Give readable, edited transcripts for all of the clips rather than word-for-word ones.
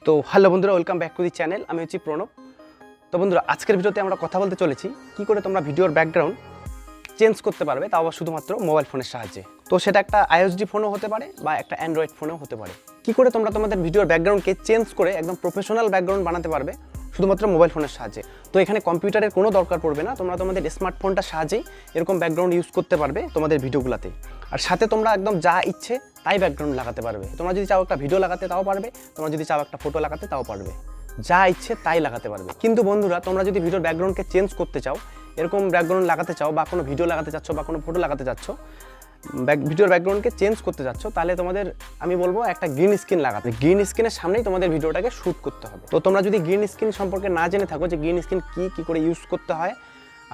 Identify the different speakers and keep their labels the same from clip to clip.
Speaker 1: তো হ্যালো বন্ধুরা, welcome back to the channel. আমি হচ্ছি প্রণব। তো বন্ধুরা, আজকের ভিডিওতে আমরা কথা বলতে চলেছি কি করে তোমরা ভিডিওর ব্যাকগ্রাউন্ড চেঞ্জ করতে পারবে, তাও আবার শুধুমাত্র মোবাইল ফোনের সাহায্যে। তো সেটা একটা আইএসডি ফোনও হতে পারে বা একটা অ্যান্ড্রয়েড ফোনেও হতে পারে। কি করে তোমরা তোমাদের ভিডিওর ব্যাকগ্রাউন্ডকে চেঞ্জ করে একদম প্রফেশনাল ব্যাকগ্রাউন্ড বানাতে পারবে শুধুমাত্র মোবাইল ফোনের সাহায্যে। তো এখানে কম্পিউটারের কোনো দরকার পড়বে না, তোমরা তোমাদের স্মার্টফোনটার সাহায্যেই এরকম ব্যাকগ্রাউন্ড ইউজ করতে পারবে তোমাদের ভিডিওগুলোতে। আর সাথে তোমরা একদম যা ইচ্ছে তাই ব্যাকগ্রাউন্ড লাগাতে পারবে। তোমরা যদি চাও একটা ভিডিও লাগাতে তাও পারবে, তোমরা যদি চাও একটা ফটো লাগাতে তাও পারবে, যা ইচ্ছে তাই লাগাতে পারবে। কিন্তু বন্ধুরা, তোমরা যদি ভিডিওর ব্যাকগ্রাউন্ডকে চেঞ্জ করতে চাও, এরকম ব্যাকগ্রাউন্ড লাগাতে চাও বা কোনো ভিডিও লাগাতে চাচ্ছ বা কোনো ফটো লাগাতে চাচ্ছ, ভিডিওর ব্যাকগ্রাউন্ডকে চেঞ্জ করতে যাচ্ছ, তাহলে তোমাদের আমি বলবো একটা গ্রিন স্ক্রিন লাগাতে। গ্রিন স্ক্রিনের সামনেই তোমাদের ভিডিওটাকে শ্যুট করতে হবে। তো তোমরা যদি গ্রিন স্ক্রিন সম্পর্কে না জেনে থাকো যে গ্রিন স্ক্রিন কী করে ইউজ করতে হয়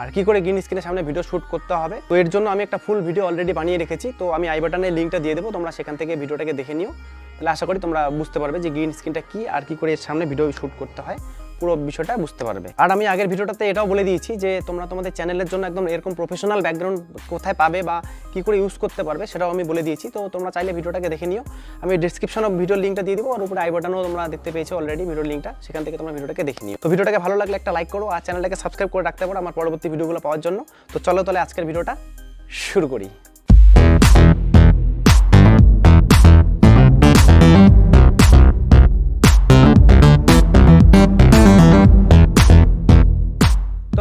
Speaker 1: আর কি করে গ্রিন স্ক্রিনের সামনে ভিডিও শ্যুট করতে হবে, তো এর জন্য আমি একটা ফুল ভিডিও অলরেডি বানিয়ে রেখেছি। তো আমি আই বাটনে লিঙ্কটা দিয়ে দেবো, তোমরা সেখান থেকে ভিডিওটাকে দেখে নিও। তাহলে আশা করি তোমরা বুঝতে পারবে যে গ্রিন স্ক্রিনটা কী আর কি করে এর সামনে ভিডিও শ্যুট করতে হয়, পুরো বিষয়টা বুঝতে পারবে। আর আমি আগের ভিডিওটাতে এটাও বলে দিয়েছি যে তোমরা তোমাদের চ্যানেলের জন্য একদম এরকম প্রফেশনাল ব্যাকগ্রাউন্ড কোথায় পাবে বা কী করে ইউজ করতে পারবে সেটাও আমি বলে দিয়েছি। তো তোমরা চাইলে ভিডিওটাকে দেখে নিও। আমি ডিসক্রিপশন অফ ভিডিওর লিঙ্কটা দিয়ে দেবো, আর উপরে আই বাটনও তোমরা দেখতে পেয়েছো অলরেডি ভিডিওর লিঙ্কটা, সেখান থেকে তোমরা ভিডিওটাকে দেখে নিও। তো ভিডিওটাকে ভালো লাগলে একটা লাইক করো আর চ্যানেলটাকে সাবস্ক্রাইব করে রাখতে পারো আমার পরবর্তী ভিডিওগুলো পাওয়ার জন্য। তো চলো তাহলে আজকের ভিডিওটা শুরু করি।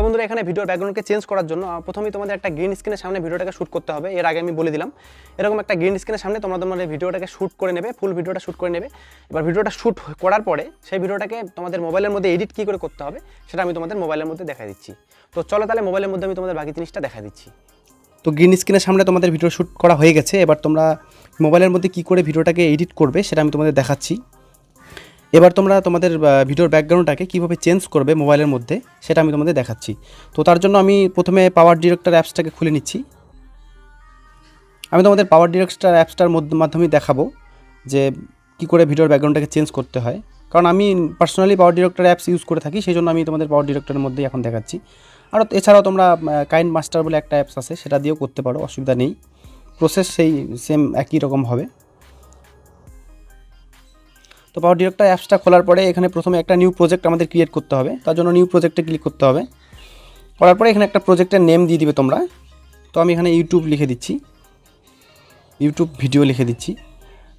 Speaker 1: বন্ধুরা, এখানে ভিডিওর ব্যাকগ্রাউন্ডকে চেঞ্জ করার জন্য প্রথমেই তোমাদের একটা গ্রিন স্ক্রিনের সামনে ভিডিওটাকে শ্যুট করতে হবে। এর আগে আমি বলে দিলাম, এরকম একটা গ্রিন স্ক্রিনের সামনে তোমরা তোমাদের ভিডিওটাকে শ্যুট করে নেবে, ফুল ভিডিওটা শ্যুট করে নেবে। এবার ভিডিওটা শ্যুট করার পরে সেই ভিডিওটাকে তোমাদের মোবাইলের মধ্যে এডিট কী করে করতে হবে সেটা আমি তোমাদের মোবাইলের মধ্যে দেখা দিচ্ছি। তো চলো তাহলে মোবাইলের মধ্যে আমি তোমাদের বাকি জিনিসটা দেখা দিচ্ছি। তো গ্রিন স্ক্রিনের সামনে তোমাদের ভিডিও শ্যুট করা হয়ে গেছে। এবার তোমরা মোবাইলের মধ্যে কী করে ভিডিওটাকে এডিট করবে সেটা আমি তোমাদের দেখাচ্ছি। এবার তোমরা তোমাদের ভিডিওর ব্যাকগ্রাউন্ডটাকে কীভাবে চেঞ্জ করবে মোবাইলের মধ্যে সেটা আমি তোমাদের দেখাচ্ছি। তো তার জন্য আমি প্রথমে পাওয়ার ডিরেক্টর অ্যাপসটাকে খুলে নিচ্ছি। আমি তোমাদের পাওয়ার ডিরেক্টর অ্যাপসটার মাধ্যমেই দেখাবো যে কী করে ভিডিওর ব্যাকগ্রাউন্ডটাকে চেঞ্জ করতে হয়, কারণ আমি পার্সোনালি পাওয়ার ডিরেক্টর অ্যাপস ইউজ করে থাকি, সেই জন্য আমি তোমাদের পাওয়ার ডিরেক্টরের মধ্যেই এখন দেখাচ্ছি। আর এছাড়াও তোমরা কাইনমাস্টার বলে একটা অ্যাপস আছে, সেটা দিয়েও করতে পারো, অসুবিধা নেই, প্রসেস সেই সেম একই রকম হবে। তো পাওয়ার ডিরেক্টর অ্যাপসটা খোলার পরে এখানে প্রথমে একটা নিউ প্রজেক্ট আমাদের ক্রিয়েট করতে হবে। তার জন্য নিউ প্রজেক্টে ক্লিক করতে হবে। করার পরে এখানে একটা প্রজেক্টের নেম দিয়ে দিবে তোমরা। তো আমি এখানে ইউটিউব লিখে দিচ্ছি, ইউটিউব ভিডিও লিখে দিচ্ছি।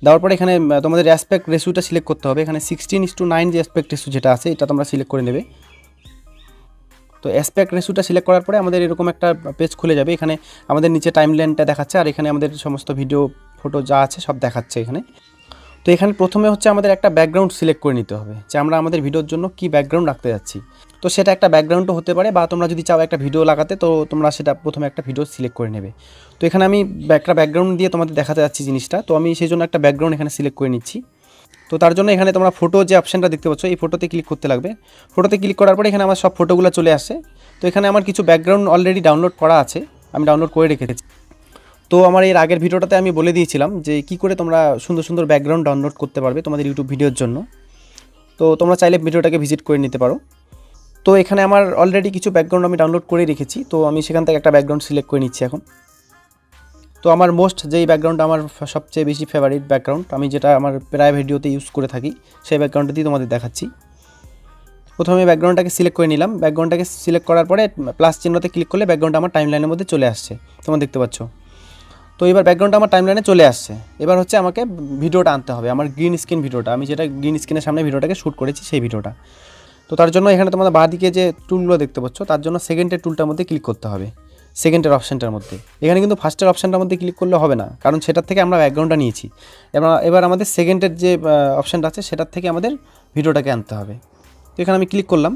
Speaker 1: দেওয়ার পরে এখানে তোমাদের অ্যাসপেক্ট রেশিওটা সিলেক্ট করতে হবে। এখানে 16:9 যে অ্যাসপেক্ট রেশিও যেটা আছে এটা তোমরা সিলেক্ট করে নেবে। তো অ্যাসপেক্ট রেশিওটা সিলেক্ট করার পরে আমাদের এরকম একটা পেজ খুলে যাবে। এখানে আমাদের নিচে টাইমলাইনটা দেখাচ্ছে আর এখানে আমাদের সমস্ত ভিডিও ফটো যা আছে সব দেখাচ্ছে এখানে। তো এখানে প্রথমে হচ্ছে আমাদের একটা ব্যাকগ্রাউন্ড সিলেক্ট করে নিতে হবে যে আমরা আমাদের ভিডিওর জন্য কি ব্যাকগ্রাউন্ড রাখতে যাচ্ছি। তো সেটা একটা ব্যাকগ্রাউন্ডও হতে পারে, বা তোমরা যদি চাও একটা ভিডিও লাগাতে তো তোমরা সেটা প্রথমে একটা ভিডিও সিলেক্ট করে নেবে। তো এখানে আমি একটা ব্যাকগ্রাউন্ড দিয়ে তোমাদের দেখাতে যাচ্ছি জিনিসটা, তো আমি সেই জন্য একটা ব্যাকগ্রাউন্ড এখানে সিলেক্ট করে নিচ্ছি। তো তার জন্য এখানে তোমরা ফটো যে অপশানটা দেখতে পাচ্ছ এই ফটোতে ক্লিক করতে লাগবে। ফটোতে ক্লিক করার পরে এখানে আমার সব ফটোগুলো চলে আসে। তো এখানে আমার কিছু ব্যাকগ্রাউন্ড অলরেডি ডাউনলোড করা আছে, আমি ডাউনলোড করে রেখেছি। তো আমার এর আগের ভিডিওটাতে আমি বলে দিয়েছিলাম যে কী করে তোমরা সুন্দর সুন্দর ব্যাকগ্রাউন্ড ডাউনলোড করতে পারবে তোমাদের ইউটিউব ভিডিওর জন্য। তো তোমরা চাইলে ভিডিওটাকে ভিজিট করে নিতে পারো। তো এখানে আমার অলরেডি কিছু ব্যাকগ্রাউন্ড আমি ডাউনলোড করে রেখেছি, তো আমি সেখান থেকে একটা ব্যাকগ্রাউন্ড সিলেক্ট করে নিচ্ছি এখন। তো আমার যেই ব্যাকগ্রাউন্ড আমার সবচেয়ে বেশি ফেভারিট ব্যাকগ্রাউন্ড, আমি যেটা আমার প্রায় ভিডিওতে ইউজ করে থাকি সেই ব্যাকগ্রাউন্ডটা দিয়ে তোমাদের দেখাচ্ছি। প্রথমে ব্যাকগ্রাউন্ডটাকে সিলেক্ট করে নিলাম। ব্যাকগ্রাউন্ডটাকে সিলেক্ট করার পরে প্লাস চিহ্নতে ক্লিক করলে ব্যাকগ্রাউন্ড আমার টাইমলাইনের মধ্যে চলে আসছে, তোমরা দেখতে পাচ্ছ। তো এবার ব্যাকগ্রাউন্ডটা আমার টাইমলাইনে চলে আসছে। এবার হচ্ছে আমাকে ভিডিওটা আনতে হবে, আমার গ্রিন স্ক্রিন ভিডিওটা, আমি যেটা গ্রিন স্ক্রিনের সামনে ভিডিওটাকে শ্যুট করেছি সেই ভিডিওটা। তো তার জন্য এখানে তোমাদের বাঁদিকে যে টুলগুলো দেখতে পাচ্ছ তার জন্য সেকেন্ডের টুলটার মধ্যে ক্লিক করতে হবে, সেকেন্ডের অপশানটার মধ্যে। এখানে কিন্তু ফার্স্টের অপশানটার মধ্যে ক্লিক করলে হবে না, কারণ সেটার থেকে আমরা ব্যাকগ্রাউন্ডটা নিয়েছি। এবার আমাদের সেকেন্ডের যে অপশানটা আছে সেটার থেকে আমাদের ভিডিওটাকে আনতে হবে। তো এখানে আমি ক্লিক করলাম।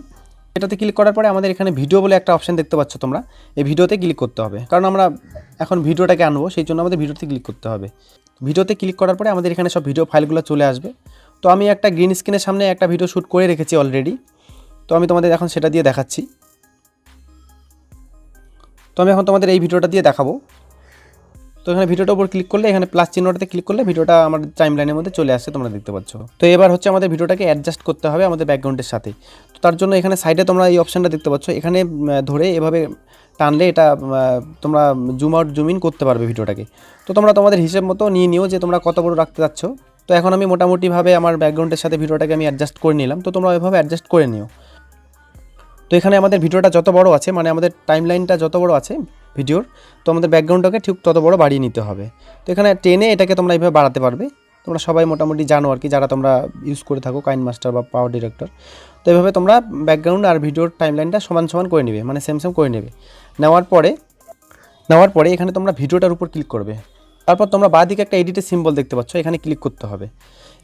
Speaker 1: এটাতে ক্লিক করার পরে আমাদের এখানে ভিডিও বলে একটা অপশান দেখতে পাচ্ছ তোমরা, এই ভিডিওতে ক্লিক করতে হবে, কারণ আমরা এখন ভিডিওটাকে আনবো সেই জন্য আমাদের ভিডিওতে ক্লিক করতে হবে। ভিডিওতে ক্লিক করার পরে আমাদের এখানে সব ভিডিও ফাইলগুলো চলে আসবে। তো আমি একটা গ্রিন স্ক্রিনের সামনে একটা ভিডিও শ্যুট করে রেখেছি অলরেডি, তো আমি তোমাদের এখন সেটা দিয়ে দেখাচ্ছি। তো আমি এখন তোমাদের এই ভিডিওটা দিয়ে দেখাবো। তো এখানে ভিডিওটার উপর ক্লিক করলে এখানে প্লাস চিহ্নটাতে ক্লিক করলে ভিডিওটা আমার টাইমলাইনের মধ্যে চলে আসছে, তোমরা দেখতে পাচ্ছ। তো এবার হচ্ছে আমাদের ভিডিওটাকে অ্যাডজাস্ট করতে হবে আমাদের ব্যাকগ্রাউন্ডের সাথে। তো তার জন্য এখানে সাইডে তোমরা এই অপশানটা দেখতে পাচ্ছ, এখানে ধরে এভাবে টানলে এটা তোমরা জুম আউট জুম ইন করতে পারবে ভিডিওটাকে। তো তোমরা তোমাদের হিসেব মতো নিয়ে নিও যে তোমরা কত বড় রাখতে যাচ্ছ। তো এখন আমি মোটামুটিভাবে আমার ব্যাকগ্রাউন্ডের সাথে ভিডিওটাকে আমি অ্যাডজাস্ট করে নিলাম। তো তোমরা ওইভাবে অ্যাডজাস্ট করে নিও। তো এখানে আমাদের ভিডিওটা যত বড় আছে, মানে আমাদের টাইমলাইনটা যত বড় আছে ভিডিওর, তো আমাদের ব্যাকগ্রাউন্ডটাকে ঠিক তত বড় বাড়িয়ে নিতে হবে। তো এখানে টেনে এটাকে তোমরা এইভাবে বাড়াতে পারবে। তোমরা সবাই মোটামুটি জানো আর কি, যারা তোমরা ইউজ করে থাকো কাইনমাস্টার বা পাওয়ার ডিরেক্টর। তো এইভাবে তোমরা ব্যাকগ্রাউন্ড আর ভিডিওর টাইমলাইনটা সমান সমান করে নেবে, মানে সেম সেম করে নেবে। নেওয়ার পরে এখানে তোমরা ভিডিওটার উপর ক্লিক করবে। তারপর তোমরা বাঁদিকে একটা এডিটের সিম্বল দেখতে পাচ্ছ, এখানে ক্লিক করতে হবে।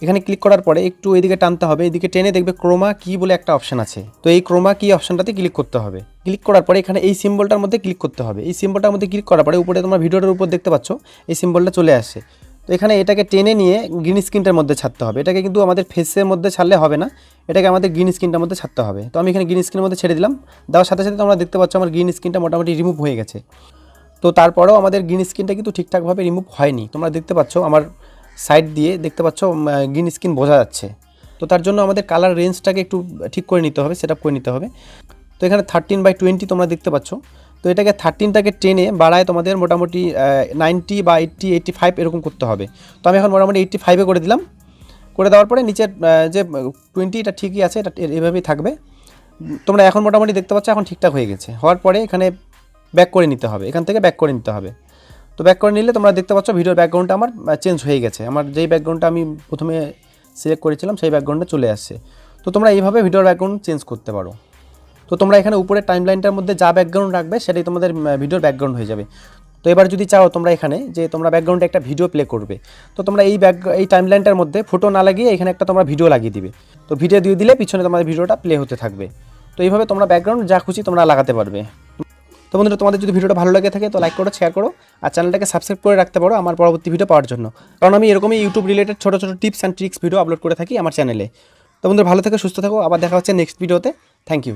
Speaker 1: এখানে ক্লিক করার পরে একটু এদিকে টানতে হবে, এদিকে টেনে দেখবে ক্রোমা কি বলে একটা অপশান আছে। তো এই ক্রোমা কি অপশানটাতে ক্লিক করতে হবে। ক্লিক করার পরে এখানে এই সিম্বলটার মধ্যে ক্লিক করতে হবে। এই সিম্বলটার মধ্যে ক্লিক করার পরে উপরে তোমরা ভিডিওটার উপর দেখতে পাচ্ছ এই সিম্বলটা চলে আসে। তো এখানে এটাকে টেনে নিয়ে গ্রিন স্ক্রিনটার মধ্যে ছাড়তে হবে। এটাকে কিন্তু আমাদের ফেসের মধ্যে ছাড়লে হবে না, এটাকে আমাদের গ্রিন স্ক্রিনটার মধ্যে ছাড়তে হবে। তো আমি এখানে গ্রিন স্ক্রিনের মধ্যে ছেড়ে দিলাম। দেওয়ার সাথে সাথে তোমরা দেখতে পাচ্ছ আমার গ্রিন স্ক্রিনটা মোটামুটি রিমুভ হয়ে গেছে। তো তারপরেও আমাদের গ্রিন স্ক্রিনটা কিন্তু ঠিকঠাকভাবে রিমুভ হয়নি। তোমরা দেখতে পাচ্ছ আমার সাইড দিয়ে দেখতে পাচ্ছ গ্রিন স্ক্রিন বোঝা যাচ্ছে। তো তার জন্য আমাদের কালার রেঞ্জটাকে একটু ঠিক করে নিতে হবে, সেট আপ করে নিতে হবে। তো এখানে 13/20 তোমরা দেখতে পাচ্ছ। তো এটাকে 13টাকে টেনে বাড়ায় তোমাদের মোটামুটি 90 বা 80, 85 এরকম করতে হবে। তো আমি এখন মোটামুটি 85-এ করে দিলাম। করে দেওয়ার পরে নিচের যে 20 এটা ঠিকই আছে, এটা এভাবেই থাকবে। তোমরা এখন মোটামুটি দেখতে পাচ্ছ এখন ঠিকঠাক হয়ে গেছে। হওয়ার পরে এখানে ব্যাক করে নিতে হবে, এখান থেকে ব্যাক করে নিতে হবে। তো ব্যাক করে নিলে তোমরা দেখতে পাচ্ছ ভিডিওর ব্যাকগ্রাউন্ডটা আমার চেঞ্জ হয়ে গেছে। আমার যেই ব্যাকগ্রাউন্ডটা আমি প্রথমে সিলেক্ট করেছিলাম সেই ব্যাকগ্রাউন্ডে চলে আসছে। তো তোমরা এইভাবে ভিডিওর ব্যাকগ্রাউন্ড চেঞ্জ করতে পারো। তো তোমরা এখানে উপরে টাইমলাইনটার মধ্যে যা ব্যাকগ্রাউন্ড রাখবে সেটাই তোমাদের ভিডিওর ব্যাকগ্রাউন্ড হয়ে যাবে। তো এবার যদি চাও তোমরা এখানে যে তোমরা ব্যাকগ্রাউন্ডে একটা ভিডিও প্লে করবে, তো তোমরা এই টাইমলাইনটার মধ্যে ফটো না লাগিয়ে এখানে একটা তোমরা ভিডিও লাগিয়ে দিবে। তো ভিডিও দিয়ে দিলে পিছনে তোমাদের ভিডিওটা প্লে হতে থাকবে। তো এইভাবে তোমরা ব্যাকগ্রাউন্ড যা খুশি তোমরা লাগাতে পারবে। তো বন্ধুরা, তোমাদের যদি ভিডিওটা ভালো লাগে থাকে তো লাইক করো, শেয়ার করো, আর চ্যানেলটাকে সাবস্ক্রাইব করে রাখতে পারো আমার পরবর্তী ভিডিও পাওয়ার জন্য। কারণ আমি এরকমই ইউটিউব রিলেটেড ছোটো ছোটো tips and tricks video upload করে থাকি আমার চ্যানেলে। তো বন্ধুরা, ভালো থেকো, সুস্থ থাকো, আবার দেখা হচ্ছে নেক্সট ভিডিওতে। Thank you.